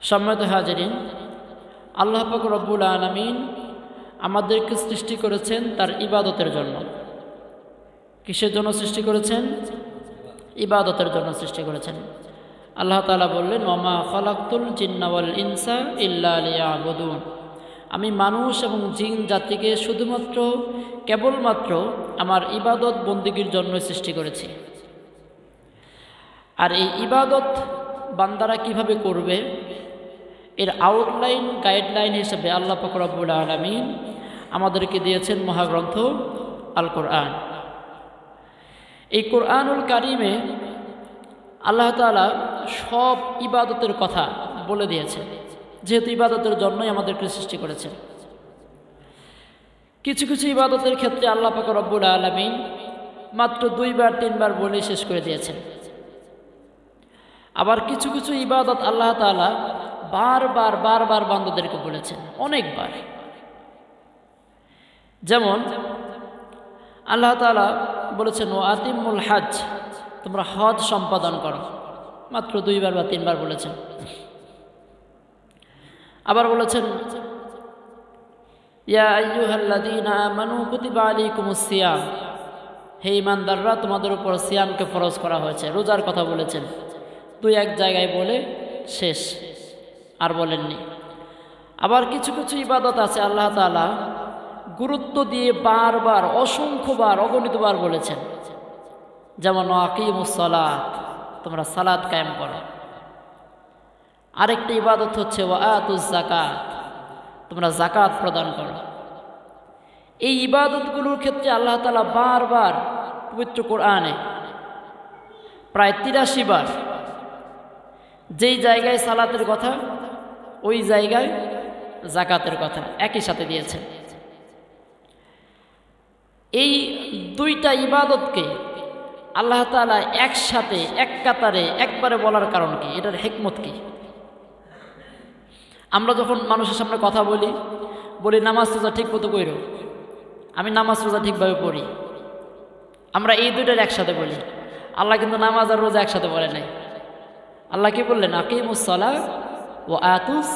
সম্মানিত হাজিরিন, আল্লাহ পাক রব্বুল আলামিন আমাদেরকে সৃষ্টি করেছেন তার ইবাদতের জন্য। কিসের জন্য সৃষ্টি করেছেন? ইবাদতের জন্য সৃষ্টি করেছেন। আল্লাহ তাআলা বললেন, ওমা খালাকতুল জিন্না ওয়াল ইনসা ইল্লা লিয়াবুদুন, আমি মানুষ এবং জিন জাতিকে শুধুমাত্র কেবলমাত্র আমার ইবাদত বন্দিগির জন্য সৃষ্টি করেছি। আর এই ইবাদত বান্দারা কিভাবে করবে এর আউটলাইন গাইডলাইন হিসেবে আল্লাহ পাক রব্বুল আলামিন আমাদেরকে দিয়েছেন মহাগ্রন্থ আল কোরআন। এই কোরআনুল কারিমে আল্লাহ তাআলা সব ইবাদতের কথা বলে দিয়েছেন, যেহেতু ইবাদতের জন্যই আমাদেরকে সৃষ্টি করেছেন। কিছু কিছু ইবাদতের ক্ষেত্রে আল্লাহ পাক রব্বুল আলামিন মাত্র 2-3 বার বলে শেষ করে দিয়েছেন। আবার কিছু কিছু ইবাদত আল্লাহ তাআলা বারবার বান্দাদেরকে বলেছেন, অনেকবার। যেমন আল্লাহ তাআলা বলেছেন, ও আতিমুল হজ, তোমরা হজ সম্পাদন করো, মাত্র 2 বা 3 বার বলেছেন। আবার বলেছেন, ইয়া আইয়ুহাল্লাযীনা আমানু কুতিবা আলাইকুমুস সিয়াম, হে ঈমানদাররা তোমাদের উপর সিয়ামকে ফরজ করা হয়েছে। রোজার কথা বলেছেন, 2-1 জায়গায় বলে শেষ, আর বলেননি। আবার কিছু কিছু ইবাদত আছে আল্লাহ তাআলা গুরুত্ব দিয়ে বারবার অসংখ্যবার অগণিতবার বলেছেন। যেমন আকিমুস সালাত, তোমরা সালাত কায়েম করো। আরেকটি ইবাদত হচ্ছে ওয়া আতুজ যাকাত, তোমরা যাকাত প্রদান করো। এই ইবাদতগুলোর ক্ষেত্রে আল্লাহ তাআলা বারবার পবিত্র কোরআনে প্রায় 83 বার যেই জায়গায় সালাতের কথা ওই জায়গায় যাকাতের কথা একই সাথে দিয়েছেন। এই 2টা ইবাদতকে আল্লাহ তাআলা একসাথে এক কাতারে একবারে বলার কারণ কি? এটার হিকমত কি? আমরা যখন মানুষের সামনে কথা বলি নামাজ রোজা ঠিক মতো কইরো, আমি নামাজ রোজা ঠিকভাবে পড়ি, আমরা এই 2টার একসাথে বলি। আল্লাহ কিন্তু নামাজ আর রোজা একসাথে বলে নাই। আল্লাহ কি বললেন? আকিমুস সালাত ওয়া আতুজ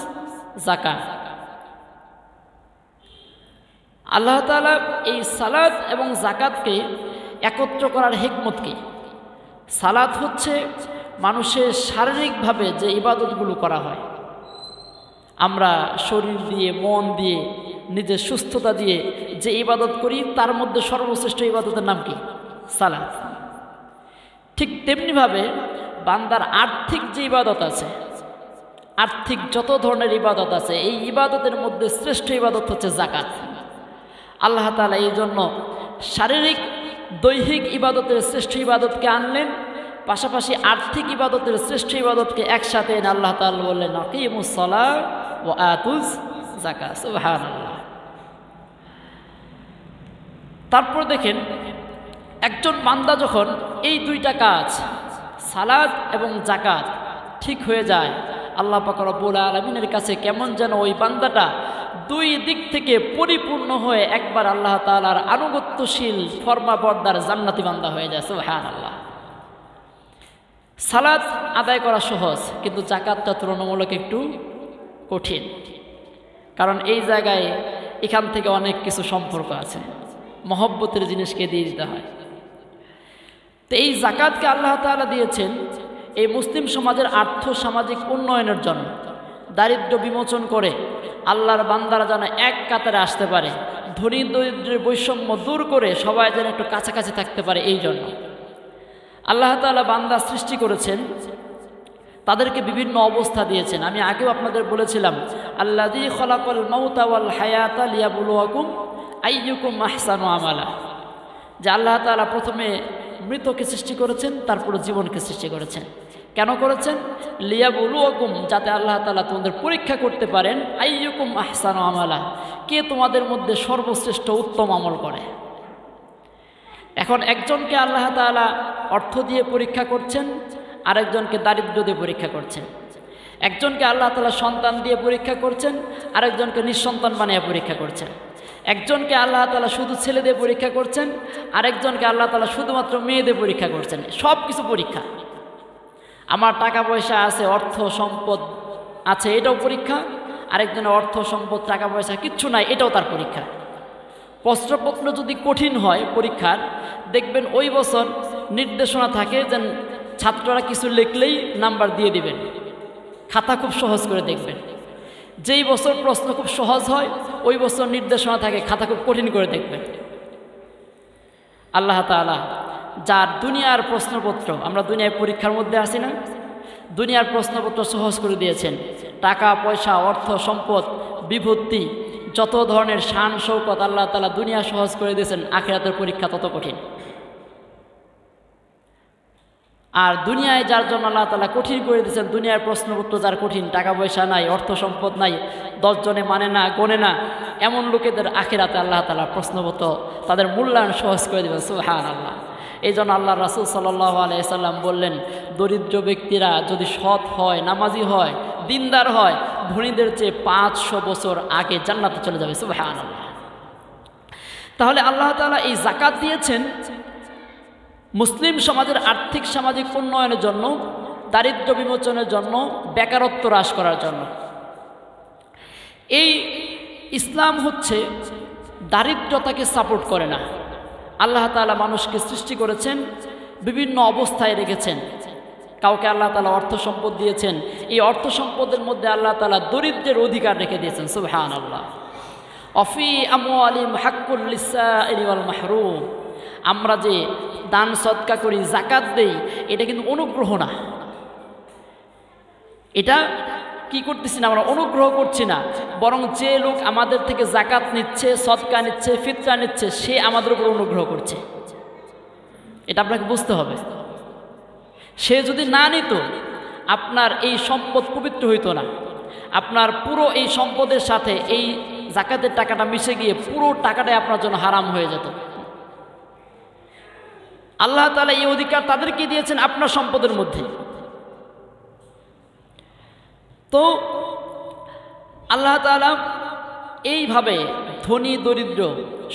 যাকাত। আল্লাহ তাআলা এই সালাত এবং যাকাতকে একত্র করার হিকমত কি? সালাত হচ্ছে মানুষের শারীরিকভাবে যে ইবাদতগুলো করা হয়, আমরা শরীর দিয়ে মন দিয়ে নিজের সুস্থতা দিয়ে যে ইবাদত করি, তার মধ্যে সর্বশ্রেষ্ঠ ইবাদতের নাম কি? সালাত। ঠিক তেমনিভাবে বান্দার আর্থিক যে ইবাদত আছে, আর্থিক যত ধরনের ইবাদত আছে, এই ইবাদতের মধ্যে শ্রেষ্ঠ ইবাদত হচ্ছে যাকাত। আল্লাহ তাআলা এই জন্য শারীরিক দৈহিক ইবাদতের শ্রেষ্ঠ ইবাদতকে আনলেন, পাশাপাশি আর্থিক ইবাদতের শ্রেষ্ঠ ইবাদতকে একসাথে এনে আল্লাহ তাআলা বললেন, আকিমুস সালাত ওয়া আতুজ যাকাত। সুবহানাল্লাহ। তারপর দেখেন, একজন বান্দা যখন এই 2টা কাজ সালাত এবং যাকাত ঠিক হয়ে যায়, আল্লাহ পাক রব্বুল আলামিনের কাছে কেমন যেন ওই বান্দাটা 2 দিক থেকে পরিপূর্ণ হয়ে একবার আল্লাহ তাআলার আনুগত্যশীল ফরমাবরদার জান্নাতি বান্দা হয়ে যায়। সুবহানাল্লাহ। সালাত আদায় করা সহজ, কিন্তু যাকাতটা তুলনামূলক একটু কঠিন, কারণ এই জায়গায় এখান থেকে অনেক কিছু সম্পর্ক আছে, মহব্বতের জিনিসকে দিয়ে দিতে হয়। তো এই যাকাতকে আল্লাহ তাআলা দিয়েছেন এই মুসলিম সমাজের আর্থ সামাজিক উন্নয়নের জন্য, দারিদ্র্য বিমোচন করে আল্লাহর বান্দারা যেন এক কাতারে আসতে পারে, ধনী দরিদ্রের বৈষম্য দূর করে সবাই যেন একটু কাছাকাছি থাকতে পারে। এই জন্য আল্লাহ তাআলা বান্দা সৃষ্টি করেছেন, তাদেরকে বিভিন্ন অবস্থা দিয়েছেন। আমি আগেও আপনাদের বলেছিলাম, আল্লাযী খলাকাল মাউতা ওয়াল হায়াতা লিয়াবলুয়াকুম আইয়ুকুম আহসানু আমালা, যে আল্লাহ তাআলা প্রথমে মৃতকে সৃষ্টি করেছেন, তারপরে জীবনকে সৃষ্টি করেছেন। কেন করেছেন? লিয়াবলুয়াকুম, যাতে আল্লাহ তাআলা তোমাদের পরীক্ষা করতে পারেন, আইয়ুকুম আহসানু আমালা, কে তোমাদের মধ্যে সর্বশ্রেষ্ঠ উত্তম আমল করে। এখন একজনকে আল্লাহ তাআলা অর্থ দিয়ে পরীক্ষা করছেন, আরেকজনকে দারিদ্র্য দিয়ে পরীক্ষা করছেন। একজনকে আল্লাহ তাআলা সন্তান দিয়ে পরীক্ষা করছেন, আরেকজনকে নিঃসন্তান বানিয়ে পরীক্ষা করছেন। একজনকে আল্লাহ তাআলা শুধু ছেলে দিয়ে পরীক্ষা করছেন, আরেকজনকে আল্লাহ তাআলা শুধুমাত্র মেয়ে দিয়ে পরীক্ষা করছেন। সব কিছু পরীক্ষা। আমার টাকা পয়সা আছে, অর্থ সম্পদ আছে, এটাও পরীক্ষা। আরেকজনের অর্থ সম্পদ টাকা পয়সা কিচ্ছু নাই, এটাও তার পরীক্ষা। প্রশ্নপত্র যদি কঠিন হয় পরীক্ষার, দেখবেন ওই বছর নির্দেশনা থাকে যে ছাত্ররা কিছু লিখলেই নাম্বার দিয়ে দিবেন, খাতা খুব সহজ করে দেখবেন। যেই বছর প্রশ্ন খুব সহজ হয় ওই বছর নির্দেশনা থাকে খাতা খুব কঠিন করে দেখবেন। আল্লাহ তাআলা যার দুনিয়ার প্রশ্নপত্র, আমরা দুনিয়ার পরীক্ষার মধ্যে আসি না, দুনিয়ার প্রশ্নপত্র সহজ করে দিয়েছেন। টাকা পয়সা অর্থ সম্পদ বিভূতি যত ধরনের শান শৌকত আল্লাহ তাআলা দুনিয়া সহজ করে দিয়েছেন, আখিরাতের পরীক্ষা তত কঠিন। আর দুনিয়ায় যার জন্য আল্লাহ তাআলা কঠিন করে দিয়েছেন, দুনিয়ার প্রশ্নপত্র যার কঠিন, টাকা পয়সা নাই অর্থ সম্পদ নাই 10 জনে মানে না গোনে না, এমন লোকেদের আখিরাতে আল্লাহ তাআলা প্রশ্নপত্র তাদের মূল্যায়ন সহজ করে দেবেন। সুবহানাল্লাহ। এই জন্য আল্লাহ রাসূল সাল্লাল্লাহু আলাইহি সাল্লাম বললেন, দরিদ্র ব্যক্তিরা যদি সৎ হয়, নামাজি হয়, দিনদার হয়, ধনীদের চেয়ে 500 বছর আগে জান্নাতে চলে যাবে। সুবহানাল্লাহ। তাহলে আল্লাহ তাআলা এই যাকাত দিয়েছেন মুসলিম সমাজের আর্থিক সামাজিক উন্নয়নের জন্য, দারিদ্র্য বিমোচনের জন্য, বেকারত্ব হ্রাস করার জন্য। এই ইসলাম হচ্ছে দারিদ্রতাকে সাপোর্ট করে না। আল্লাহ তাআলা মানুষকে সৃষ্টি করেছেন, বিভিন্ন অবস্থায় রেখেছেন। কাউকে আল্লাহ তাআলা অর্থ সম্পদ দিয়েছেন, এই অর্থ সম্পদের মধ্যে আল্লাহ তাআলা দরিদ্রের অধিকার রেখে দিয়েছেন। সুবহানাল্লাহ। অফি আমওয়ালিহিম হাক্কুল লিসাইলি ওয়াল মাহরুম। আমরা যে দান সদকা করি, যাকাত দেই, এটা কিন্তু অনুগ্রহ না। এটা কি করতেছি না, আমরা অনুগ্রহ করছি না, বরং যে লোক আমাদের থেকে যাকাত নিচ্ছে, সদকা নিচ্ছে, ফিতরা নিচ্ছে, সে আমাদের উপর অনুগ্রহ করছে। এটা আপনাকে বুঝতে হবে। সে যদি না নিত, আপনার এই সম্পদ পবিত্র হইতো না। আপনার পুরো এই সম্পদের সাথে এই যাকাতের টাকাটা মিশে গিয়ে পুরো টাকাটাই আপনার জন্য হারাম হয়ে যেত। আল্লাহ তাআলা এই অধিকার তাদেরকে দিয়েছেন আপনার সম্পদের মধ্যে। তো আল্লাহ তাআলা এইভাবে ধনী দরিদ্র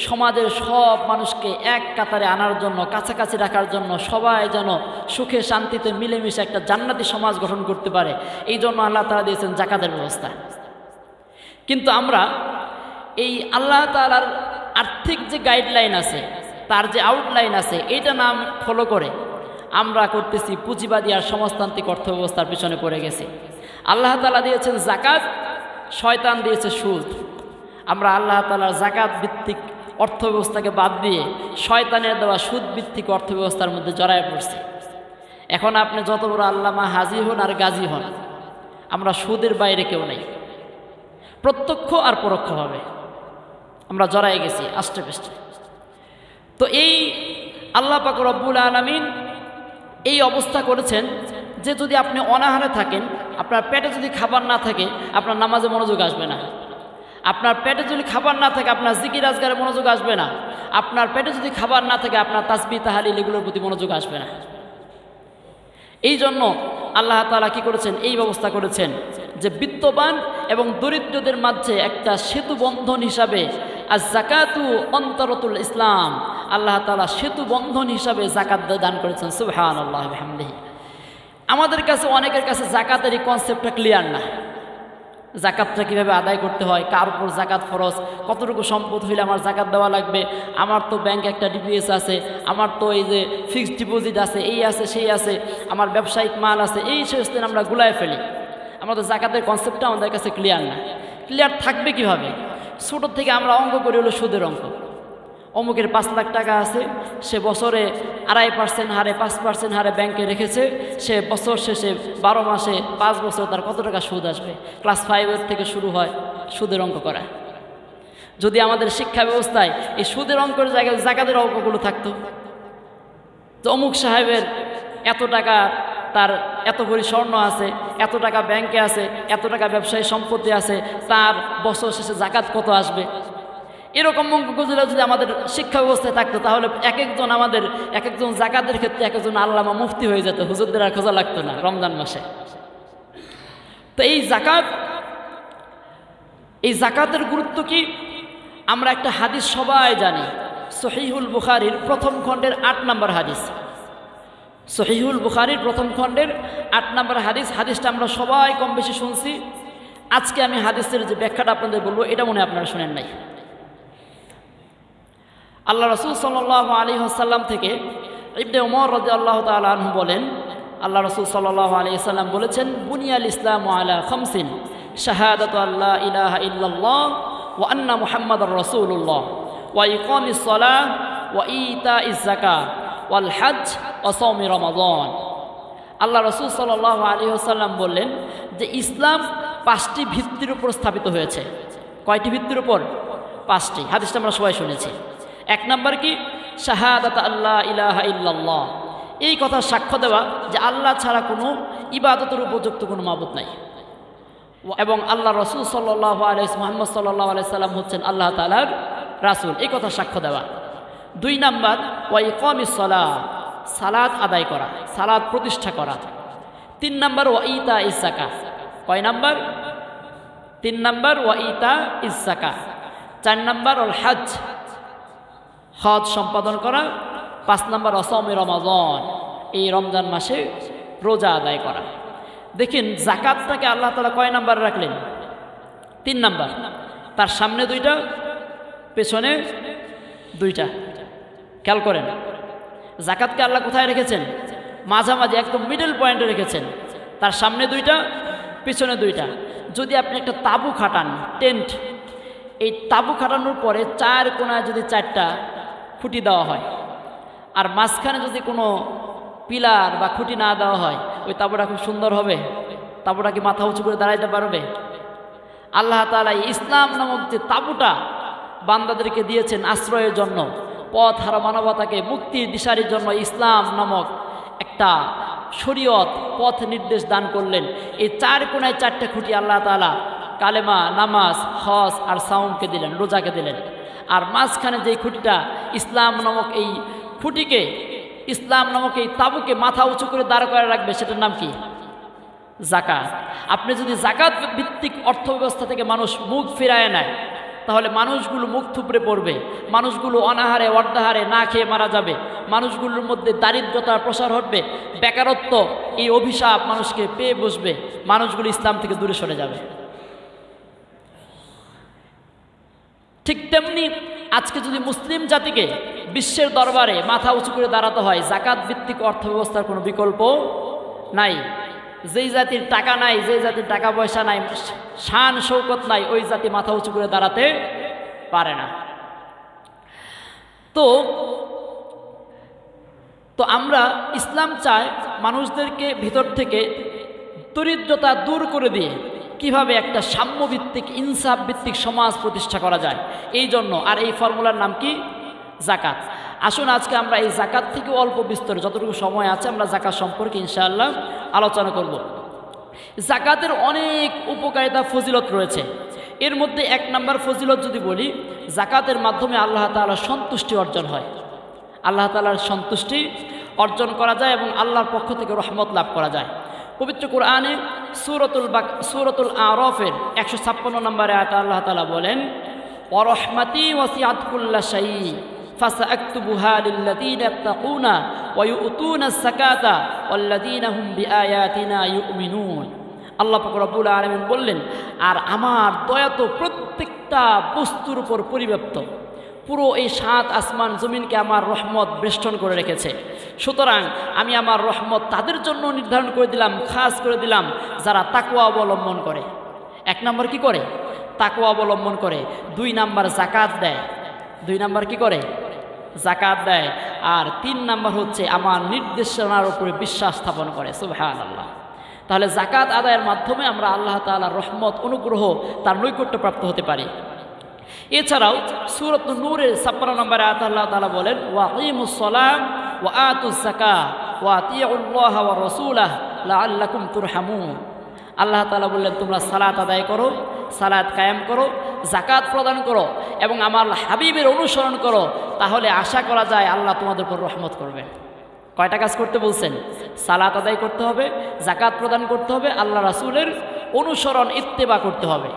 সমাজের সব মানুষকে এক কাতারে আনার জন্য, কাছাকাছি রাখার জন্য, সবাই যেন সুখে শান্তিতে মিলেমিশে একটা জান্নাতি সমাজ গঠন করতে পারে, এই জন্য আল্লাহ তাআলা দিয়েছেন যাকাতের ব্যবস্থা। কিন্তু আমরা এই আল্লাহ তাআলার আর্থিক যে গাইডলাইন আছে, তার যে আউটলাইন আছে, এইটা নাম ফলো করে আমরা করতেছি পুঁজিবাদী আর সমাজতান্ত্রিক অর্থ ব্যবস্থার পিছনে পড়ে গেছি। আল্লাহ তাআলা দিয়েছেন যাকাত, শয়তান দিয়েছে সুদ। আমরা আল্লাহ তাআলার যাকাত ভিত্তিক অর্থ ব্যবস্থাকে বাদ দিয়ে শয়তানের দেওয়া সুদ ভিত্তিক অর্থ ব্যবস্থার মধ্যে জড়ায় পড়ছি। এখন আপনি যত বড় আল্লামা হাজি হন আর গাজী হন, আমরা সুদের বাইরে কেউ নেই। প্রত্যক্ষ আর পরোক্ষভাবে আমরা জড়ায় গেছি আষ্টে পৃষ্ঠে। তো এই আল্লাহ পাক রব্বুল আলামিন এই অবস্থা করেছেন যে যদি আপনি অনাহারে থাকেন, আপনার পেটে যদি খাবার না থাকে, আপনার নামাজে মনোযোগ আসবে না। আপনার পেটে যদি খাবার না থাকে, আপনার জিকির আজকারে মনোযোগ আসবে না। আপনার পেটে যদি খাবার না থাকে, আপনার তাসবিহ তাহলিল এগুলোর প্রতি মনোযোগ আসবে না। এই জন্য আল্লাহ তাআলা কি করেছেন, এই ব্যবস্থা করেছেন যে বিত্তবান এবং দরিদ্রদের মাঝে একটা সেতু বন্ধন হিসাবে আয-যাকাতু অন্তরতুল ইসলাম, আল্লাহ তাআলা সেতু বন্ধন হিসাবে যাকাত দান করেছেন। সুবহানাল্লাহ ওয়া বিহামদিহি। আমাদের কাছে অনেকের কাছে যাকাতের এই কনসেপ্টটা ক্লিয়ার না। যাকাতটা কীভাবে আদায় করতে হয়, কার উপর যাকাত ফরজ, কতটুকু সম্পদ হইলে আমার যাকাত দেওয়া লাগবে, আমার তো ব্যাংকে একটা ডিপিএস আছে, আমার তো এই যে ফিক্সড ডিপোজিট আছে, এই আছে সেই আছে, আমার ব্যবসায়িক মাল আছে, এই সমস্ত আমরা গুলায় ফেলি। আমাদের যাকাতের কনসেপ্টটা আমাদের কাছে ক্লিয়ার না। ক্লিয়ার থাকবে কিভাবে? ছোটোর থেকে আমরা অঙ্ক করি হলো সুদের অঙ্ক। অমুকের 5 লাখ টাকা আছে, সে বছরে 2.5% হারে 5% হারে ব্যাংকে রেখেছে, সে বছর শেষে 12 মাসে 5 বছর তার কত টাকা সুদ আসবে। ক্লাস 5 থেকে শুরু হয় সুদের অঙ্ক করা। যদি আমাদের শিক্ষা ব্যবস্থায় এই সুদের অঙ্কের জায়গায় যাকাতের অঙ্কগুলো থাকতো, তো অমুক সাহেবের এত টাকা, তার এত ভরি স্বর্ণ আছে, এত টাকা ব্যাংকে আছে, এত টাকা ব্যবসায়ী সম্পত্তি আছে, তার বছর শেষে যাকাত কত আসবে, এরকম অঙ্কগুলো যদি আমাদের শিক্ষা ব্যবস্থায় থাকতো, তাহলে এক একজন যাকাতের ক্ষেত্রে এক একজন আল্লামা মুফতি হয়ে যেত, হুজুরদের আর খোঁজা লাগতো না রমজান মাসে। তো এই যাকাতের গুরুত্ব কি? আমরা একটা হাদিস সবাই জানি, সহিহুল বুখারীর প্রথম খণ্ডের 8 নম্বর হাদিস। সহিহুল বুখারীর প্রথম খণ্ডের 8 নম্বর হাদিসটা আমরা সবাই কম বেশি শুনছি। আজকে আমি হাদিসের যে ব্যাখ্যাটা আপনাদের বলবো এটা মনে হয় আপনারা শুনেন নাই। আল্লাহ রাসূল সাল্লাল্লাহু আলাইহি ওয়াসাল্লাম থেকে ইবনে উমর রাদিয়াল্লাহু তাআলা আনহু বলেন, আল্লাহ রাসূল সাল্লাল্লাহু আলাইহি ওয়াসাল্লাম বলেছেন, বুনিয়াল ইসলামু আলা খামসিন শাহাদাতু আল্লা ইলাহা ইল্লাল্লাহ ওয়া আন্না মুহাম্মাদার রাসূলুল্লাহ ওয়া ইকামিস সালাহ ওয়া ইতাইজ যাকাহ ওয়াল হজ ওয়া সাওমি রমাদান। আল্লাহ রাসূল সাল্লাল্লাহু আলাইহি ওয়াসাল্লাম বললেন যে ইসলাম 5টি ভিত্তির উপর স্থাপিত হয়েছে। কয়টি ভিত্তির উপর? 5টি। হাদিসটা আমরা সবাই শুনেছি। 1 নম্বর কি? শাহাদাত আল্লাহ ইলাহা ইল্লাল্লাহ, এই কথা সাক্ষ্য দেওয়া যে আল্লাহ ছাড়া কোনো ইবাদতের উপযুক্ত কোনো মাবুদ নাই এবং আল্লাহ রাসূল সাল্লাল্লাহু আলাইহি মুহাম্মদ সাল্লাল্লাহু আলাইহি সাল্লাম হচ্ছেন আল্লাহ তাআলার রাসূল, এই কথা সাক্ষ্য দেওয়া। 2 নম্বর ওয়া ইকামিস সালাহ, সালাত আদায় করা, সালাত প্রতিষ্ঠা করা। 3 নম্বর ওয়া ইতাইজ যাকাহ। কয় নম্বর? 3 নম্বর ওয়া ইতাইজ যাকাহ। 4 নম্বর ওয়াল হজ, হজ সম্পাদন করা। 5 নম্বর সাওমি রমাদান, এই রমজান মাসে রোজা আদায় করা। দেখেন যাকাতটাকে আল্লাহ তাআলা কয় নাম্বার রাখলেন? 3 নাম্বার। তার সামনে 2টা, পেছনে 2টা। খেয়াল করেন যাকাতকে আল্লাহ কোথায় রেখেছেন? মাঝামাঝি, একদম মিডল পয়েন্টে রেখেছেন। তার সামনে 2টা, পিছনে 2টা। যদি আপনি একটা তাঁবু খাটান, টেন্ট, এই তাঁবু খাটানোর পরে 4 কোণায় যদি 4টা খুঁটি দেওয়া হয় আর মাঝখানে যদি কোনো পিলার বা খুঁটি না দেওয়া হয়, ওই তাঁবুটা খুব সুন্দর হবে? তাঁবুটা কি মাথা উঁচু করে দাঁড়াইতে পারবে? আল্লাহ তাআলা ইসলাম নামক যে তাঁবুটা বান্দাদেরকে দিয়েছেন আশ্রয়ের জন্য, পথ হারা মানবতাকে মুক্তির দিশারির জন্য ইসলাম নামক একটা শরীয়ত পথ নির্দেশ দান করলেন। এই 4 কোণায় 4টা খুঁটি আল্লাহ তাআলা কালেমা, নামাজ, হজ আর সাওমকে দিলেন, রোজাকে দিলেন। আর মাঝখানে যেই খুঁটিটা ইসলাম নামক এই খুঁটিকে, ইসলাম নামক এই তাঁবুকে মাথা উঁচু করে দাঁড় করে রাখবে, সেটার নাম কি? যাকাত। আপনি যদি যাকাত ভিত্তিক অর্থ ব্যবস্থা থেকে মানুষ মুখ ফিরায় নেয়, তাহলে মানুষগুলো মুখ থুবড়ে পড়বে, মানুষগুলো অনাহারে অর্ধাহারে না খেয়ে মারা যাবে, মানুষগুলোর মধ্যে দারিদ্রতার প্রসার ঘটবে, বেকারত্ব এই অভিশাপ মানুষকে পেয়ে বসবে, মানুষগুলো ইসলাম থেকে দূরে সরে যাবে। ঠিক তেমনি আজকে যদি মুসলিম জাতিকে বিশ্বের দরবারে মাথা উঁচু করে দাঁড়াতে হয়, যাকাত ভিত্তিক অর্থব্যবস্থার কোনো বিকল্প নাই। যেই জাতির টাকা নাই, যেই জাতির টাকা পয়সা নাই, শান শৌকত নাই, ওই জাতি মাথা উঁচু করে দাঁড়াতে পারে না। তো আমরা ইসলাম চাই মানুষদেরকে ভিতর থেকে দরিদ্রতা দূর করে দিয়ে কিভাবে একটা সাম্যভিত্তিক, ইনসাফ ভিত্তিক সমাজ প্রতিষ্ঠা করা যায়, এই জন্য। আর এই ফর্মুলার নাম কি? যাকাত। আসুন আজকে আমরা এই যাকাত থেকে অল্প বিস্তর, যতটুকু সময় আছে, আমরা যাকাত সম্পর্কে ইনশাআল্লাহ আলোচনা করব। যাকাতের অনেক উপকারিতা, ফজিলত রয়েছে। এর মধ্যে 1 নম্বর ফজিলত যদি বলি, যাকাতের মাধ্যমে আল্লাহ তাআলার সন্তুষ্টি অর্জন হয়। আল্লাহ তাআলার সন্তুষ্টি অর্জন করা যায় এবং আল্লাহর পক্ষ থেকে রহমত লাভ করা যায়। পবিত্র কোরআনে সূরাতুল আরাফের 156 নম্বরে আয়াতে আল্লাহ তাআলা বলেন, ওয়া রাহমাতি ওয়াসিআত কুল্লা শাই ফাসাআকতুবুহা লিল্লাযীনা ইয়াত্তাকুনা ওয়া ইউতুনাস যাকাতা ওয়াল্লাযীনা হুম বিআয়াতিনা ইউমিনুন। আল্লাহ পাক রব্বুল আলামিন বললেন, আর আমার দয়া তো প্রত্যেকটা বস্তুর উপর পরিব্যাপ্ত, পুরো এই 7 আসমান জমিনকে আমার রহমত বেষ্টন করে রেখেছে। সুতরাং আমি আমার রহমত তাদের জন্য নির্ধারণ করে দিলাম, খাস করে দিলাম, যারা তাকওয়া অবলম্বন করে। 1 নম্বর কি করে? তাকওয়া অবলম্বন করে। 2 নম্বর যাকাত দেয়। 2 নম্বর কি করে? যাকাত দেয়। আর 3 নম্বর হচ্ছে আমার নির্দেশনার উপরে বিশ্বাস স্থাপন করে। সুবহানাল্লাহ। তাহলে যাকাত আদায়ের মাধ্যমে আমরা আল্লাহ তাআলার রহমত, অনুগ্রহ, তার নৈকট্য প্রাপ্ত হতে পারি। এছাড়াও সূরাত নূরের 56 নম্বরে আল্লাহ তাআলা বলেন, ওয়া আকিমুস সালাহ ওয়া আতুজ যাকাহ ওয়া আতিউল্লাহ ওয়া রাসূলাহ লাআল্লাকুম তুরহামুন। আল্লাহ তাআলা বললেন, তোমরা সালাত আদায় করো, সালাত কায়েম করো, যাকাত প্রদান করো এবং আমার হাবিবের অনুসরণ করো, তাহলে আশা করা যায় আল্লাহ তোমাদের উপর রহমত করবেন। কয়টা কাজ করতে বলছেন? সালাত আদায় করতে হবে, যাকাত প্রদান করতে হবে, আল্লাহ রাসূলের অনুসরণ, ইত্তেবা করতে হবে,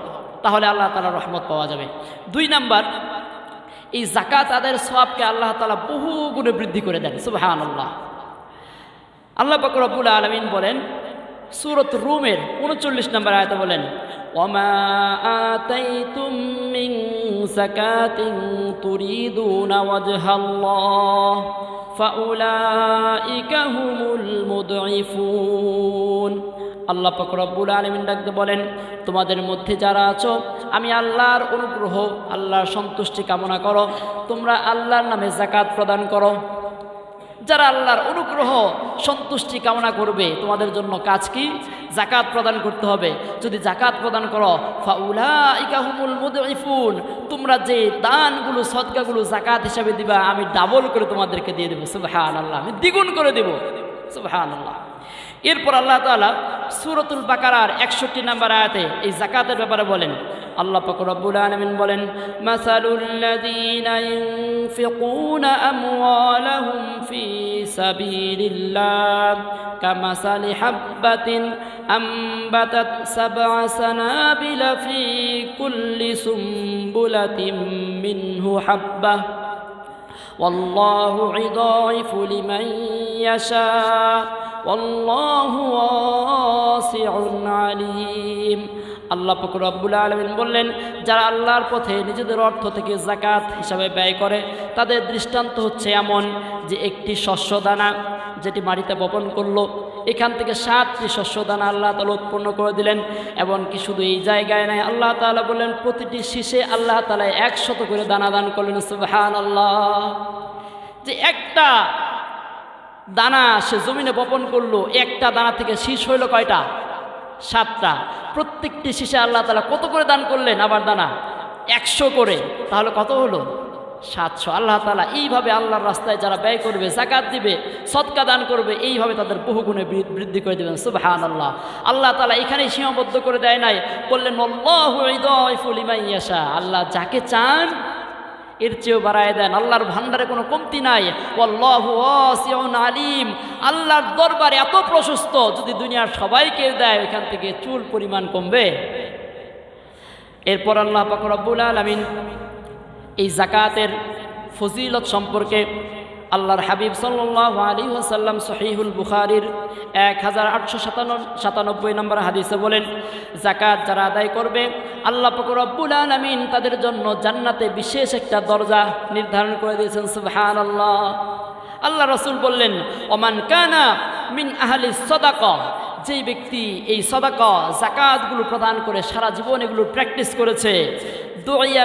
তাহলে আল্লাহ তাআলার রহমত পাওয়া যাবে। 2 নাম্বার, এই যাকাত আদায়ের সওয়াবকে আল্লাহ তাআলা বহু গুণে বৃদ্ধি করে দেন। সুবহানাল্লাহ। আল্লাহ পাক রব্বুল আলামিন বলেন, সূরাত রুমের 39 নম্বর আয়াতে বলেন, ওয়ামা আতাইতুম মিন যাকাতিন তুরিদুনা ওয়াজহাল্লাহ ফাউলাইকা হুমুল মুদঈফুন। আল্লাহ পাক রব্বুল আলামিন ডাকতে বলেন, তোমাদের মধ্যে যারা আছো, আমি আল্লাহর অনুগ্রহ, আল্লাহর সন্তুষ্টি কামনা করো, তোমরা আল্লাহর নামে যাকাত প্রদান করো। যারা আল্লাহর অনুগ্রহ সন্তুষ্টি কামনা করবে, তোমাদের জন্য কাজ কি? যাকাত প্রদান করতে হবে। যদি যাকাত প্রদান করো, ফাউলাইকা হুমুল মুদঈফুন, তোমরা যে দানগুলো সদকাগুলো যাকাত হিসাবে দিবা, আমি ডাবল করে তোমাদেরকে দিয়ে দেবো। সুবহানাল্লাহ, আমি দ্বিগুণ করে দেব। সুবহানাল্লাহ। এরপর আল্লাহ তাআলা সূরাতুল বাকারার 61 নম্বর আয়াতে এই যাকাতের ব্যাপারে বলেন। আল্লাহ পাক রব্বুল আলামিন বলেন, মাসালুল লাযীনা ইউনফিকুনা আমওয়ালাহুম ফি সাবিলিল্লাহ কামাসালি হাববাতিন আমবাতাত সাবআ সানাবিলা ফি কুল্লি সুমবুলাতিন মিনহু হাব্বাহ ওয়াল্লাহু ইদাইফু লিমান ইয়াশা ওয়াল্লাহু ওয়াসিউন আলীম। আল্লাহ পাক রব্বুল আলামিন বললেন, যারা আল্লাহর পথে নিজেদের অর্থ থেকে যাকাত হিসাবে ব্যয় করে, তাদের দৃষ্টান্ত হচ্ছে এমন যে একটি শস্য দানা যেটি মাটিতে বপন করলো, এখান থেকে 7টি শস্য দানা আল্লাহ তাআলা উৎপন্ন করে দিলেন। এমনকি শুধু এই জায়গায় নাই, আল্লাহ তাআলা বললেন প্রতিটি শীষে আল্লাহ তাআলা 100 করে দানা দান করলেন। সুবহানাল্লাহ। যে একটা দানা সে জমিনে বপন করলো, একটা দানা থেকে শীষ হইল কয়টা? 7টা। প্রত্যেকটি শীষে আল্লাহ তাআলা কত করে দান করলেন? আবার দানা 100 করে, তাহলে কত হলো? 700। আল্লাহ তাআলা এইভাবে আল্লাহর রাস্তায় যারা ব্যয় করবে, যাকাত দিবে, সদকা দান করবে, এইভাবে তাদের বহুগুণে বৃদ্ধি করে দেবেন। সুবহানাল্লাহ। আল্লাহ তাআলা এখানেই সীমাবদ্ধ করে দেয় নাই, বললেন আল্লাহু ইদাইফু লিমান ইয়াশা, আল্লাহ যাকে চান এর চেয়েও বাড়ায় দেন। আল্লাহর ভান্ডারে কোনো কমতি নাই। ওয়াল্লাহু ওয়াসিউন আলীম, আল্লাহর দরবার এত প্রশস্ত, যদি দুনিয়ার সবাইকে দেয় এখান থেকে চুল পরিমাণ কমবে। এরপর আল্লাহ পাক রব্বুল আলামিন এই যাকাতের ফজিলত সম্পর্কে আল্লাহর হাবিব সাল্লাল্লাহু আলাইহি ওয়াসাল্লাম সহিহুল বুখারীর 1897 নম্বর হাদিসে বলেন, যাকাত যারা আদায় করবে, আল্লাহ পাক রব্বুল আলামিন তাদের জন্য জান্নাতে বিশেষ একটা দরজা নির্ধারণ করে দিয়েছেন। সুবহানাল্লাহ। আল্লাহ রাসূল বললেন, ওমান কানা মিন আহলিস সাদাকা, যেই ব্যক্তি এই সাদাকা যাকাতগুলো প্রদান করে সারা জীবন এগুলো প্র্যাকটিস করেছে, দুইয়া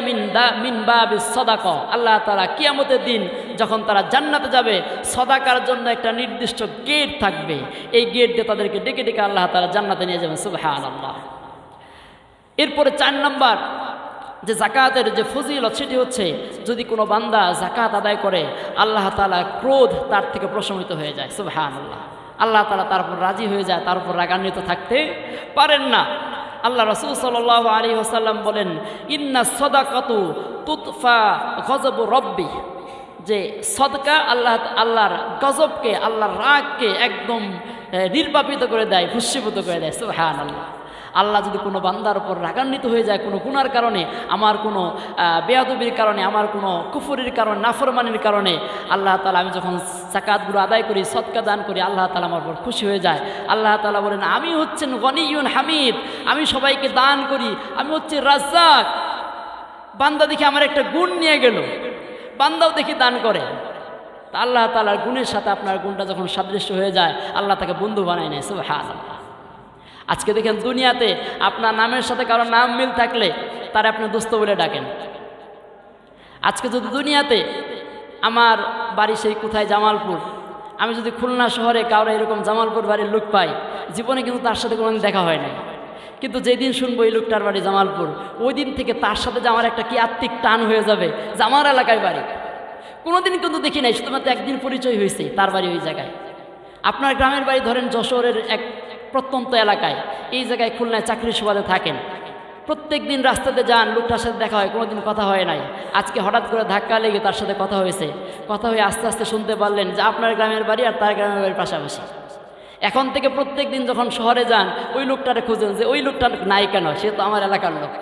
মিন বাবিস সাদাকা, আল্লাহ তাআলা কিয়ামতের দিন যখন তারা জান্নাতে যাবে, সাদাকার জন্য একটা নির্দিষ্ট গেট থাকবে, এই গেট দিয়ে তাদেরকে ডেকে ডেকে আল্লাহ তাআলা জান্নাতে নিয়ে যাবেন। সুবহানাল্লাহ। এরপরে 4 নম্বর যে যাকাতের যে ফজিলত, সেটি হচ্ছে যদি কোনো বান্দা যাকাত আদায় করে, আল্লাহ তাআলা ক্রোধ তার থেকে প্রশমিত হয়ে যায়। সুবহানাল্লাহ। আল্লাহ তাআলা তার উপর রাজি হয়ে যায়, তার উপর রাগান্বিত থাকতে পারেন না। আল্লাহ রাসূল সাল্লাল্লাহু আলাইহি ওয়াসাল্লাম বলেন, ইন্না সাদাকাতু তুতফা গযব রব্বি, যে সদকা আল্লাহর গজবকে, আল্লাহর রাগকে একদম নির্বাপিত করে দেয়, ভস্মীভূত করে দেয়। সুবহানাল্লাহ। আল্লাহ যদি কোনো বান্দার উপর রাগান্বিত হয়ে যায় কোনো গুনার কারণে, আমার কোনো বেয়াদবির কারণে, আমার কোনো কুফরির কারণে, নাফরমানির কারণে, আল্লাহ তাআলা আমি যখন যাকাতগুলো আদায় করি, সদকা দান করি, আল্লাহ তাআলা আমার উপর খুশি হয়ে যায়। আল্লাহ তাআলা বলেন, আমি হচ্ছেন গনিয়ুন হামিদ, আমি সবাইকে দান করি, আমি হচ্ছে রাজ্জাক। বান্দা দেখি আমার একটা গুণ নিয়ে গেল, বান্দাও দেখি দান করে। তা আল্লাহ তাআলার গুণের সাথে আপনার গুণটা যখন সাদৃশ্য হয়ে যায়, আল্লাহ তাকে বন্ধু বানায় নেয়। সুবহানাল্লাহ। আজকে দেখেন দুনিয়াতে আপনার নামের সাথে কারো নাম মিল থাকলে তার আপনি দোস্ত বলে ডাকেন। আজকে যদি দুনিয়াতে আমার বাড়ি সেই কোথায় জামালপুর, আমি যদি খুলনা শহরে কারো এরকম জামালপুর বাড়ির লোক পাই, জীবনে কিন্তু তার সাথে কোনোদিন দেখা হয় না, কিন্তু যেদিন শুনবো এই লোকটার বাড়ি জামালপুর, ওই দিন থেকে তার সাথে যে আমার একটা কি আত্মিক টান হয়ে যাবে যে আমার এলাকায় বাড়ি। কোনোদিন কিন্তু দেখি নাই, শুধুমাত্র একদিন পরিচয় হয়েছে, তার বাড়ি ওই জায়গায়। আপনার গ্রামের বাড়ি ধরেন যশোরের এক প্রত্যন্ত এলাকায়, এই জায়গায় খুলনায় চাকরির সুবাদে থাকেন, প্রত্যেক দিন রাস্তাতে যান, লোকটার সাথে দেখা হয়, কোনোদিন কথা হয় নাই। আজকে হঠাৎ করে ধাক্কা লেগে তার সাথে কথা হয়েছে, কথা হয়ে আস্তে আস্তে শুনতে পারলেন যে আপনার গ্রামের বাড়ি আর তার গ্রামের বাড়ির পাশাপাশি। এখন থেকে প্রত্যেক দিন যখন শহরে যান, ওই লোকটারে খুঁজেন যে ওই লোকটা নাই কেন, সে তো আমার এলাকার লোক।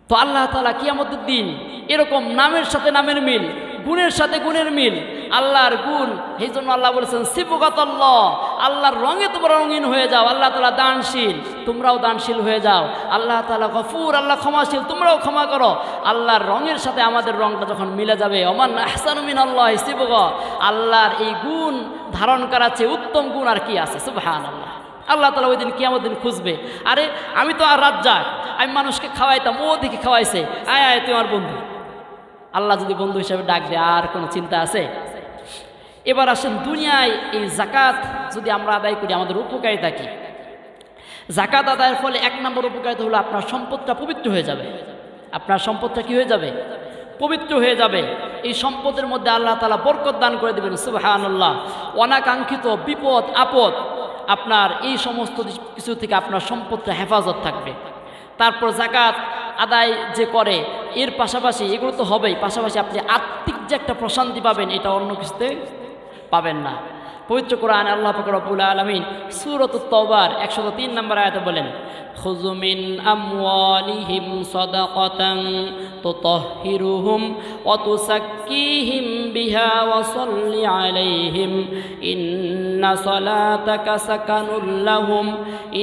তো আল্লাহ তাআলা কিয়ামতের দিন এরকম নামের সাথে নামের মিল, গুণের সাথে গুণের মিল আল্লাহর গুণ। এই জন্য আল্লাহ বলেছেন সিবগাতাল্লাহ, আল্লাহর রঙে তোমরা রঙিন হয়ে যাও। আল্লাহ তাআলা দানশীল, তোমরাও দানশীল হয়ে যাও। আল্লাহ তাআলা গফুর, আল্লাহ ক্ষমাশীল, তোমরাও ক্ষমা করো। আল্লাহর রঙের সাথে আমাদের রঙটা যখন মিলে যাবে, ওমান আহসানু মিনাল্লাহি সিবগা, আল্লাহর এই গুণ ধারণ করার চেয়ে উত্তম গুণ আর কি আছে? সুবহানাল্লাহ। আল্লাহ তাআলা ওই দিন কিয়ামত দিন খুঁজবে, আরে আমি তো আর রাজ্জাক, আমি মানুষকে খাওয়াইতাম, ও দেখি খাওয়াইছে, আয় আয় তুই আমার বন্ধু। আল্লাহ যদি বন্ধু হিসেবে ডাক দেয়, আর কোনো চিন্তা আছে? এবার আসেন দুনিয়ায় এই জাকাত যদি আমরা আদায় করি, আমাদের উপকারিতা কি? জাকাত আদায়ের ফলে 1 নম্বর উপকারিতা হলো আপনার সম্পদটা পবিত্র হয়ে যাবে। আপনার সম্পদটা কি হয়ে যাবে? পবিত্র হয়ে যাবে। এই সম্পদের মধ্যে আল্লাহ তাআলা বরকত দান করে দেবেন, সুবহানাল্লাহ। অনাকাঙ্ক্ষিত বিপদ আপদ আপনার এই সমস্ত কিছু থেকে আপনার সম্পদটা হেফাজত থাকবে। তারপর জাকাত আদায় যে করে, এর পাশাপাশি এগুলো তো হবেই, পাশাপাশি আপনি আত্মিক যে একটা প্রশান্তি পাবেন, এটা অন্য কিছুতে পাবেন না। পবিত্র কোরআনে আল্লাহ পাক রব্বুল আলামিন সূরাতুত তাওবার 103 নম্বর আয়াতে বলেন, খুযু মিন আমওয়ালিহিম সাদাকাতান তুতাহহিরুহুম ওয়া তুযাক্কিহিম বিহা ওয়া সাল্লি আলাইহিম ইন্না সালাতাকা সাকানুল লাহুম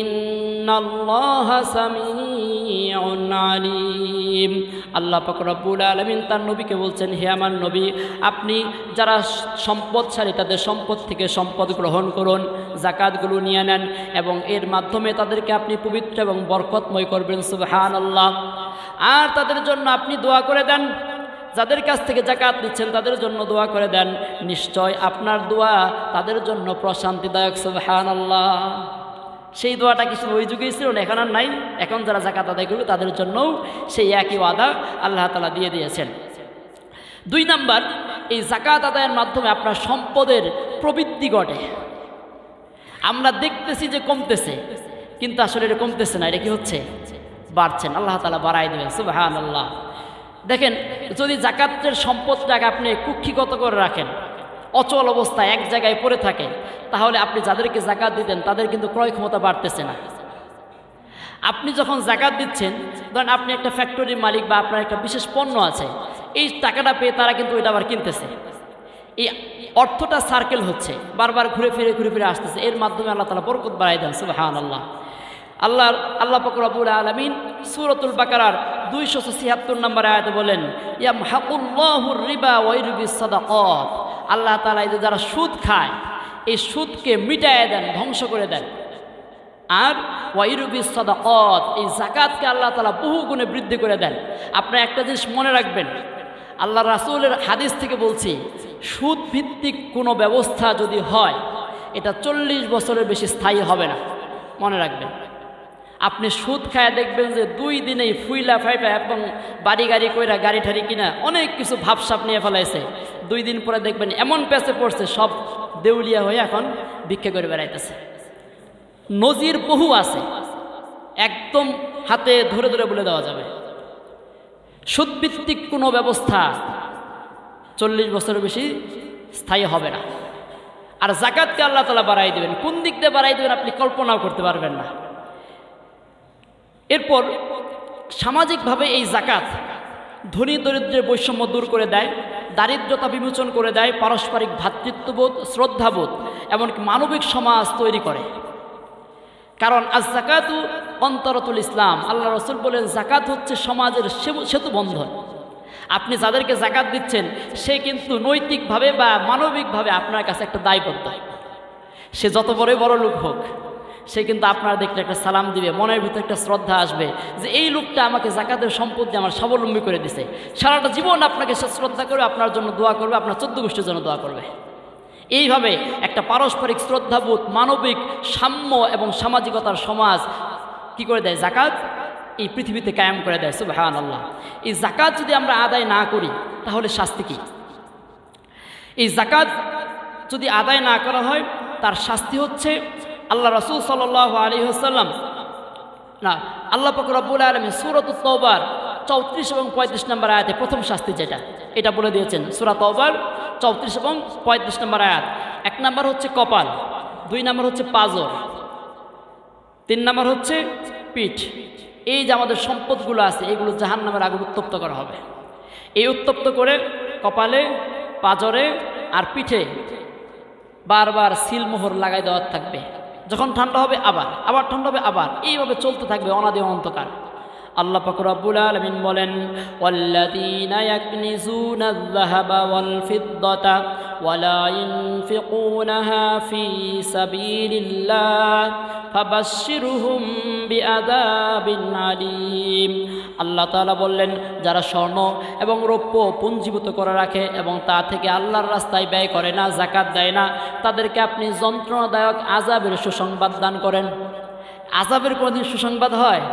ইন্নাল্লাহা সামিউন আলিম। আল্লাহ পাক রব্বুল আলামিন তার নবীকে বলছেন, হে আমার নবী, আপনি যারা সম্পদশালী তাদের সম্পদ থেকে সম্পদ গ্রহণ করুন, জাকাতগুলো নিয়ে নেন এবং এর মাধ্যমে তাদেরকে আপনি পবিত্র এবং বরকতময় করবেন, সুবহানাল্লাহ। আর তাদের জন্য আপনি দোয়া করে দেন, যাদের কাছ থেকে জাকাত নিচ্ছেন তাদের জন্য দোয়া করে দেন, নিশ্চয় আপনার দোয়া তাদের জন্য প্রশান্তিদায়ক, সুবহানাল্লাহ। সেই দোয়াটা কি ওই যুগেই ছিল না? এখন আর নাই। এখন যারা জাকাত আদায় করবে তাদের জন্যও সেই একই ওয়াদা আল্লাহ তাআলা দিয়ে দিয়েছেন। 2 নাম্বার, এই জাকাত আদায়ের মাধ্যমে আপনার সম্পদের প্রবৃদ্ধি ঘটে। আমরা দেখতেছি যে কমতেছে, কিন্তু আসলে এটা কমতেছে না, এটা কি হচ্ছে? বাড়ছেন। আল্লাহ তাআলা বাড়াই দেবেন, সুবহানাল্লাহ। দেখেন, যদি জাকাতের সম্পদটাকে আপনি কুক্ষিগত করে রাখেন, অচল অবস্থায় এক জায়গায় পড়ে থাকে, তাহলে আপনি যাদেরকে জাকাত দিতেন তাদের কিন্তু ক্রয় ক্ষমতা বাড়তেছে না। আপনি যখন জাকাত দিচ্ছেন, ধরেন আপনি একটা ফ্যাক্টরির মালিক বা আপনার একটা বিশেষ পণ্য আছে, এই টাকাটা পেয়ে তারা কিন্তু ওইটা আবার কিনতেছে। এই অর্থটা সার্কেল হচ্ছে, বারবার ঘুরে ফিরে আসতেছে। এর মাধ্যমে আল্লাহ তাআলা বরকত বাড়াই দেন, সুবহানাল্লাহ। আল্লাহ পাক রব্বুল আলামিন সূরাতুল বাকারার 276 নম্বর আয়াতে বলেন, ইয়ামহাকুল্লাহুর রিবা ওয়া ইউরবিস সাদাকাত। আল্লাহ তাআলা এই যে যারা সুদ খায়, এই সুদকে মিটায় দেন, ধ্বংস করে দেন। আর ওয়া ইউরবিস সাদাকাত, এই যাকাতকে আল্লাহ তাআলা বহু গুণে বৃদ্ধি করে দেন। আপনারা একটা জিনিস মনে রাখবেন, আল্লাহ রাসূলের হাদিস থেকে বলছি, সুদ ভিত্তিক কোনো ব্যবস্থা যদি হয়, এটা 40 বছরের বেশি স্থায়ী হবে না। মনে রাখবেন, আপনি সুদ খায় দেখবেন যে 2 দিনেই ফুইলা ফাইপা এবং বাড়ি গাড়ি কইরা গাড়ি ঠাড়ি কিনা অনেক কিছু ভাবসাপ নিয়ে ফেলাইছে। 2 দিন পরে দেখবেন এমন প্যাচে পড়ছে, সব দেউলিয়া হয়ে এখন ভিক্ষা করে বেড়াইতেছে। নজির বহু আছে, একদম হাতে ধরে ধরে বলে দেওয়া যাবে। সুদভিত্তিক কোনো ব্যবস্থা 40 বছরের বেশি স্থায়ী হবে না। আর জাকাতকে আল্লাহ তাআলা বাড়াই দেবেন, কোন দিক দিয়ে বাড়াই দেবেন আপনি কল্পনাও করতে পারবেন না। এরপর সামাজিকভাবে এই জাকাত ধনী দরিদ্রের বৈষম্য দূর করে দেয়, দারিদ্রতা বিমোচন করে দেয়, পারস্পরিক ভ্রাতৃত্ববোধ, শ্রদ্ধাবোধ, এমনকি মানবিক সমাজ তৈরি করে। কারণ আজ জাকাতু অন্তরাতুল ইসলাম, আল্লাহ রাসূল বলেন জাকাত হচ্ছে সমাজের সেতু বন্ধন। আপনি যাদেরকে জাকাত দিচ্ছেন, সে কিন্তু নৈতিকভাবে বা মানবিকভাবে আপনার কাছে একটা দায়বদ্ধ। সে যত বড় লোক হোক, সে কিন্তু আপনার দেখলে একটা সালাম দিবে, মনের ভিতরে একটা শ্রদ্ধা আসবে যে এই লোকটা আমাকে জাকাতের সম্পদ দিয়ে আমার স্বাবলম্বী করে দিছে। সারাটা জীবন আপনাকে সে শ্রদ্ধা করে, আপনার জন্য দোয়া করবে, আপনার 14 গোষ্ঠীর জন্য দোয়া করবে। এইভাবে একটা পারস্পরিক শ্রদ্ধাবোধ, মানবিক সাম্য এবং সামাজিকতার সমাজ কি করে দেয় জাকাত, এই পৃথিবীতে কায়েম করে দেয়, সুবহানাল্লাহ। এই জাকাত যদি আমরা আদায় না করি তাহলে শাস্তি কি? এই জাকাত যদি আদায় না করা হয়, তার শাস্তি হচ্ছে আল্লাহ রাসূল সাল্লাল্লাহু আলাইহি ওয়াসাল্লাম না, আল্লাহ পাক রব্বুল আলামিন সূরাতুত তাওবার 34 এবং 35 নম্বর আয়াতে প্রথম শাস্তি যেটা, এটা বলে দিয়েছেন। সূরা তাওবার 34 এবং 35 নম্বর আয়াত। 1 নম্বর হচ্ছে কপাল, 2 নম্বর হচ্ছে পাজর, 3 নম্বর হচ্ছে পিঠ। এই যে আমাদের সম্পদগুলো আছে, এগুলো জাহান্নামের আগুনে উত্তপ্ত করা হবে। এই উত্তপ্ত করে কপালে, পাজরে, আর পিঠে বারবার সিলমোহর লাগাই দেওয়ার থাকবে। যখন ঠান্ডা হবে আবার ঠান্ডা হবে আবার, এইভাবে চলতে থাকবে অনাদি অনন্তকাল। আল্লাহ পাক রব্বুল আলামিন বলেন, ওয়াল্লাযীনা ইয়াকনিজুনা আয-যাহাবা ওয়াল ফিদ্দাতা ওয়া লা ইউনফিকুনাহা ফী সাবিলিল্লাহ ফাবাশশিরহুম বিআযাবিন আলীম। আল্লাহ তাআলা বললেন, যারা স্বর্ণ এবং রৌপ্য পুঞ্জীভূত করে রাখে এবং তা থেকে আল্লাহর রাস্তায় ব্যয় করে না, যাকাত দেয় না, তাদেরকে আপনি যন্ত্রণাদায়ক আযাবের সুসংবাদ দান করেন। আযাবের কোনদিন সুসংবাদ হয়?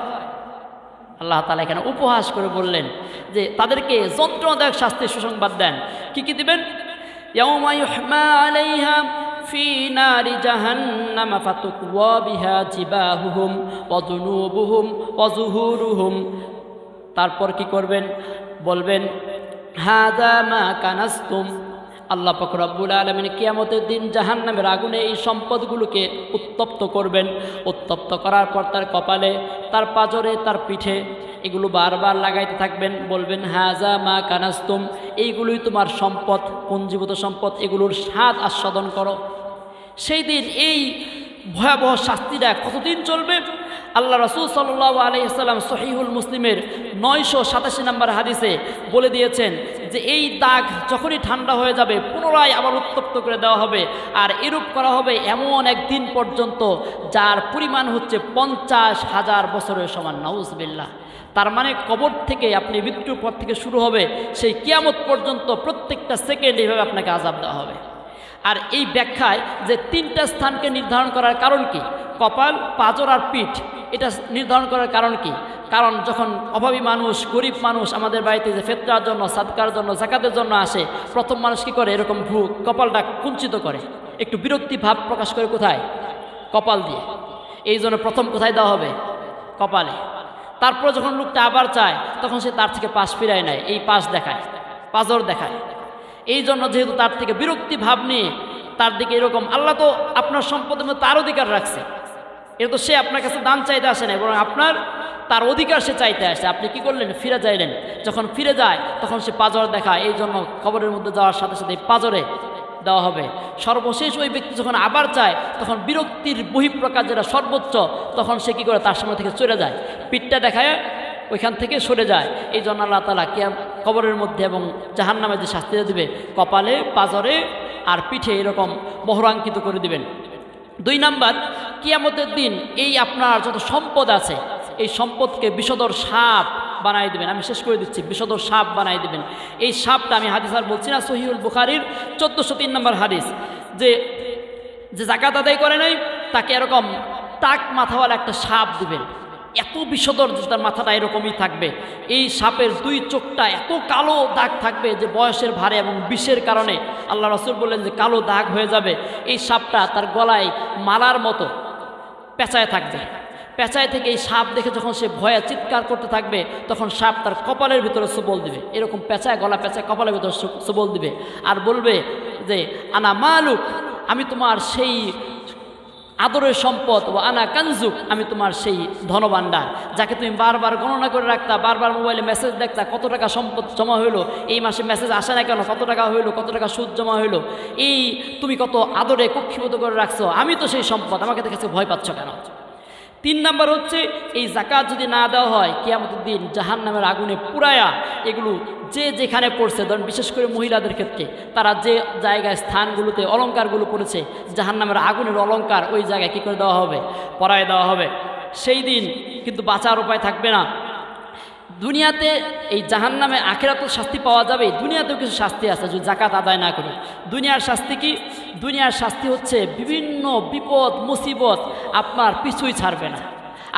আল্লাহ তাআলা এখানে উপহাস করে বললেন যে তাদেরকে যন্ত্রণাদায়ক শাস্তির সুসংবাদ দেন। কি দিবেন? ইয়াউমা ইউহমা আলাইহা ফি নারি জাহান্নাম ফাতুকওয়া বিহা জিবাহুহুম ওয়া যুনুবুহুম ওয়া যুহুরুহুম। তারপর কি করবেন? বলবেন, হাযা মা কানাসতুম। আল্লাহ পাক রব্বুল আলামিন কিয়ামতের দিন জাহান্নামের আগুনে এই সম্পদগুলোকে উত্তপ্ত করবেন। উত্তপ্ত করার পর তার কপালে, তার পাজরে, তার পিঠে এগুলো বারবার লাগাইতে থাকবেন। বলবেন, হাযা মা কানাসতুম, এইগুলোই তোমার সম্পদ, পুঞ্জীভূত সম্পদ, এগুলোর স্বাদ আস্বাদন করো। সেই দিন এই ভয়াবহ শাস্তিটা কতদিন চলবে? আল্লাহ রাসূল সাল্লাল্লাহু আলাইহি ওয়াসাল্লাম সহিহুল মুসলিমের 987 নম্বর হাদিসে বলে দিয়েছেন যে এই দাগ যখনই ঠান্ডা হয়ে যাবে পুনরায় আবার উত্তপ্ত করে দেওয়া হবে। আর এরূপ করা হবে এমন একদিন পর্যন্ত যার পরিমাণ হচ্ছে 50,000 বছরের সমান। নাউজুবিল্লাহ। তার মানে কবর থেকে আপনি মৃত্যুর পর থেকে শুরু হবে সেই কিয়ামত পর্যন্ত প্রত্যেকটা সেকেন্ড এইভাবে আপনাকে আযাব দেওয়া হবে। আর এই ব্যাখ্যায় যে 3টা স্থানকে নির্ধারণ করার কারণ কি? কপাল, পাজর আর পিঠ, এটা নির্ধারণ করার কারণ কি? কারণ যখন অভাবী মানুষ, গরিব মানুষ আমাদের বাড়িতে যে ফিতরার জন্য, সাদকার জন্য, যাকাতের জন্য আসে, প্রথম মানুষ কি করে? এরকম কপালটা কুঞ্চিত করে, একটু বিরক্তি ভাব প্রকাশ করে। কোথায়? কপাল দিয়ে। এই জন্য প্রথম কোথায় দেওয়া হবে? কপালে। তারপর যখন লোকটা আবার চায় তখন সে তার থেকে পাশ ফিরায় নেয়, এই পাশ দেখায়, পাজর দেখায়। এই জন্য যেহেতু তার থেকে বিরক্তি ভাব নিয়ে তার দিকে এরকম, আল্লাহ তো আপনার সম্পদের মধ্যে তার অধিকার রাখছে। এটা তো সে আপনার কাছে দান চাইতে আসে না, বরং আপনার তার অধিকার সে চাইতে আসে। আপনি কি করলেন? ফিরে যাইলেন। যখন ফিরে যায় তখন সে পাজর দেখায়। এই জন্য কবরের মধ্যে যাওয়ার সাথে সাথে পাজরে দেওয়া হবে। সর্বশেষ ওই ব্যক্তি যখন আবার চায় তখন বিরক্তির বহিঃপ্রকাশ যেটা সর্বোচ্চ, তখন সে কী করে? তার সামনে থেকে চলে যায়, পিঠটা দেখায় ওইখান থেকে সরে যায়। এই জন্য আল্লাহ তাআলা কবরের মধ্যে এবং জাহান্নামে যে শাস্তি দেবে, কপালে, পাজরে আর পিঠে এরকম মোহরাঙ্কিত করে দিবেন। 2 নাম্বার, কিয়ামতের দিন এই আপনার যত সম্পদ আছে এই সম্পদকে বিষধর সাপ বানাই দিবেন। আমি শেষ করে দিচ্ছি, বিষধর সাপ বানাই দিবেন। এই সাপটা আমি হাদিস আর বলছি না, সহিহুল বুখারীর 1403 নম্বর হাদিস, যে যাকাত আদায় করে নাই তাকে এরকম টাক মাথাওয়ালা একটা সাপ দিবেন। এত বিষধর যে তার মাথাটা এরকমই থাকবে। এই সাপের 2 চোখটা এত কালো দাগ থাকবে যে বয়সের ভারে এবং বিষের কারণে আল্লাহ রাসূল বললেন যে কালো দাগ হয়ে যাবে। এই সাপটা তার গলায় মালার মতো পেঁচায় থাকবে। পেঁচায় থেকে এই সাপ দেখে যখন সে ভয়ে চিৎকার করতে থাকবে তখন সাপ তার কপালের ভিতরে সবল দিবে, এরকম পেঁচায়, গলা পেঁচায় কপালের ভিতরে সবল দিবে আর বলবে যে আনা মালুক, আমি তোমার সেই আদরের সম্পদ, ও আনা কানজুক, আমি তোমার সেই ধনভাণ্ডার যাকে তুমি বারবার গণনা করে রাখতা, বারবার মোবাইলে মেসেজ দেখতা, কত টাকা সম্পদ জমা হইলো, এই মাসে মেসেজ আসে না কেন, কত টাকা হইলো, কত টাকা সুদ জমা হইলো, এই তুমি কত আদরে কক্ষিগত করে রাখছো, আমি তো সেই সম্পদ, আমাকে দেখেছে ভয় পাচ্ছ কেন? 3 নাম্বার হচ্ছে এই যাকাত যদি না দেওয়া হয় কিয়ামতের দিন জাহান্নামের আগুনে পুরায়া এগুলো যে যেখানে পড়ছে, ধরেন বিশেষ করে মহিলাদের ক্ষেত্রে তারা যে জায়গায় স্থানগুলোতে অলঙ্কারগুলো পড়েছে জাহান্নামের আগুনের অলঙ্কার, ওই জায়গায় কী করে দেওয়া হবে? পরায় দেওয়া হবে। সেই দিন কিন্তু বাঁচার উপায় থাকবে না। দুনিয়াতে এই জাহান্নামে আখিরাতেও শাস্তি পাওয়া যাবে, দুনিয়াতেও কিছু শাস্তি আছে যদি যাকাত আদায় না করি। দুনিয়ার শাস্তি কি? দুনিয়ার শাস্তি হচ্ছে বিভিন্ন বিপদ মুসিবত আপনার পিছুই ছাড়বে না,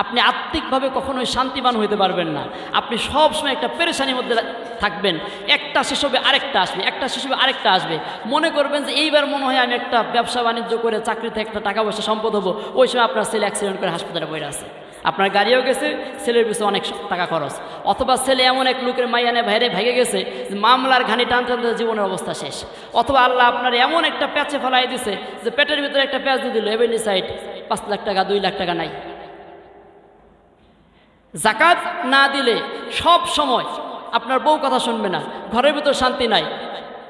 আপনি আত্মিকভাবে কখনোই শান্তিবান হইতে পারবেন না, আপনি সবসময় একটা পেরেশানির মধ্যে থাকবেন। একটা শেষ হবে আরেকটা আসবে, একটা শেষ হবে আরেকটা আসবে। মনে করবেন যে এইবার মনে হয় আমি একটা ব্যবসা বাণিজ্য করে চাকরিতে একটা টাকা পয়সা সম্পদ হবো, ওই সময় আপনার ছেলে অ্যাক্সিডেন্ট করে হাসপাতালে পড়ে আছে, আপনার গাড়িও গেছে, ছেলের পিছনে অনেক টাকা খরচ, অথবা ছেলে এমন এক লোকের মাইয়ানে ভাইরে ভেঙে গেছে মামলার ঘানি টানতে টানতে জীবনের অবস্থা শেষ, অথবা আল্লাহ আপনার এমন একটা প্যাচে ফেলাই দিছে যে পেটের ভিতরে একটা প্যাচ দিয়ে দিল, এবেনিসাইড 5 লাখ টাকা 2 লাখ টাকা নাই। যাকাত না দিলে সব সময় আপনার বউ কথা শুনবে না, ঘরের ভিতর শান্তি নাই,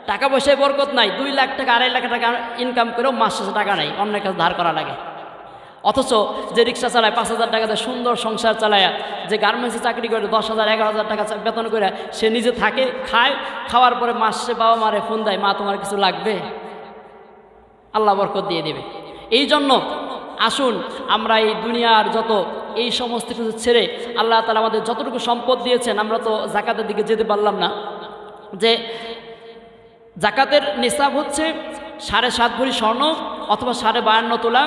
টাকা পয়সায় বরকত নাই, 2 লাখ টাকা 2.5 লাখ টাকা ইনকাম করেও মাস শেষে টাকা নাই, অন্যের কাছে ধার করা লাগে। অথচ যে রিক্সা চালায় 5,000 টাকাতে সুন্দর সংসার চালায়, যে গার্মেন্টসে চাকরি করে 10,000 11,000 টাকা বেতন করে সে নিজে থাকে, খায়, খাওয়ার পরে মাস সে বাবা মারে ফোন দেয়, মা তোমার কিছু লাগবে, আল্লাহ বরকত দিয়ে দেবে। এই জন্য আসুন আমরা এই দুনিয়ার যত এই সমস্ত কিছু ছেড়ে আল্লাহ তাআলা আমাদের যতটুকু সম্পদ দিয়েছেন, আমরা তো জাকাতের দিকে যেতে পারলাম না, যে জাকাতের নিসাব হচ্ছে 7.5 ভরি স্বর্ণ অথবা 52.5 তোলা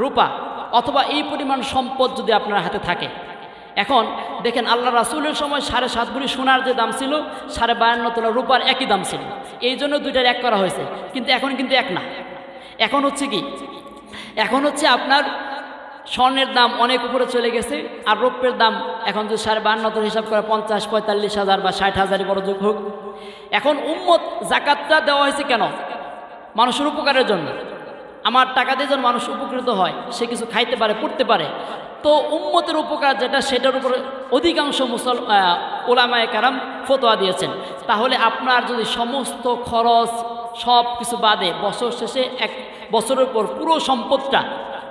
রূপা, অথবা এই পরিমাণ সম্পদ যদি আপনার হাতে থাকে। এখন দেখেন আল্লাহ রাসূলের সময় 7.5 ভরি সোনার যে দাম ছিল 52.5 তোলা রূপার একই দাম ছিল, এই জন্য দুইটার এক করা হয়েছে। কিন্তু এখন কিন্তু এক না, এখন হচ্ছে কি, এখন হচ্ছে আপনার স্বর্ণের দাম অনেক উপরে চলে গেছে, আর রৌপ্যের দাম এখন যদি 52.5 তোলা হিসাব করে 50-45 হাজার বা 60 হাজারই বড় যোগ হোক। এখন উম্মত জাকাতটা দেওয়া হয়েছে কেন? মানুষের উপকারের জন্য। আমার টাকা দিয়ে যেন মানুষ উপকৃত হয়, সে কিছু খাইতে পারে, পড়তে পারে। তো উম্মতের উপকার যেটা, সেটার উপরে অধিকাংশ ওলামায়ে কেরাম ফতোয়া দিয়েছেন। তাহলে আপনার যদি সমস্ত খরচ সব কিছু বাদে বছর শেষে 1 বছরের পর পুরো সম্পদটা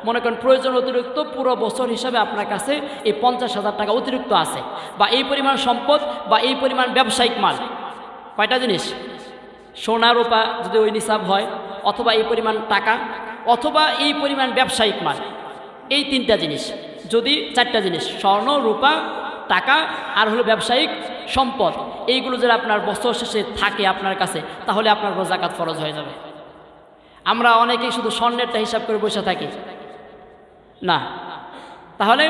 মনে করেন প্রয়োজন অতিরিক্ত পুরো বছর হিসাবে আপনার কাছে এই 50,000 টাকা অতিরিক্ত আছে, বা এই পরিমাণ সম্পদ বা এই পরিমাণ ব্যবসায়িক মাল, কয়টা জিনিস, সোনা রূপা যদি ওই নিসাব হয়, অথবা এই পরিমাণ টাকা, অথবা এই পরিমাণ ব্যবসায়িক মাল, এই 3টা জিনিস, যদি 4টা জিনিস, স্বর্ণ রূপা টাকা আর হলো ব্যবসায়িক সম্পদ, এইগুলো যদি আপনার বছর শেষে থাকে আপনার কাছে, তাহলে আপনার উপর যাকাত ফরজ হয়ে যাবে। আমরা অনেকেই শুধু স্বর্ণেরটা হিসাব করে বসে থাকি না, তাহলে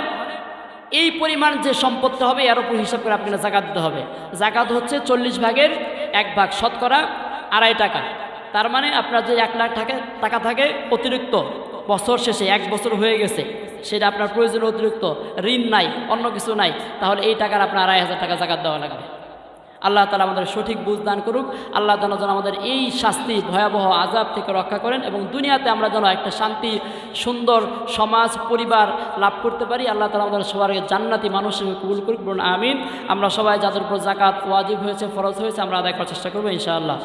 এই পরিমাণ যে সম্পদটা হবে এর উপর হিসাব করে আপনাকে যাকাত দিতে হবে। যাকাত হচ্ছে 40 ভাগের 1 ভাগ, শতকরা 2.5 টাকা। তার মানে আপনার যে 1 লাখ টাকা থাকে অতিরিক্ত বছর শেষে, 1 বছর হয়ে গেছে, সেটা আপনার প্রয়োজন অতিরিক্ত, ঋণ নাই, অন্য কিছু নাই, তাহলে এই টাকার আপনার 2.500 টাকা যাকাত দেওয়া লাগবে। আল্লাহ তাআলা আমাদের সঠিক বুঝ দান করুক। আল্লাহ তাআলা যেন আমাদের এই শাস্তি ভয়াবহ আযাব থেকে রক্ষা করেন, এবং দুনিয়াতে আমরা যেন একটা শান্তি সুন্দর সমাজ পরিবার লাভ করতে পারি। আল্লাহ তাআলা আমাদের সবার জান্নাতি মানুষ হিসেবে কবুল করুক, বলুন আমিন। আমরা সবাই যাদের উপর যাকাত ওয়াজিব হয়েছে, ফরজ হয়েছে, আমরা আদায় করার চেষ্টা করবো ইনশাআল্লাহ।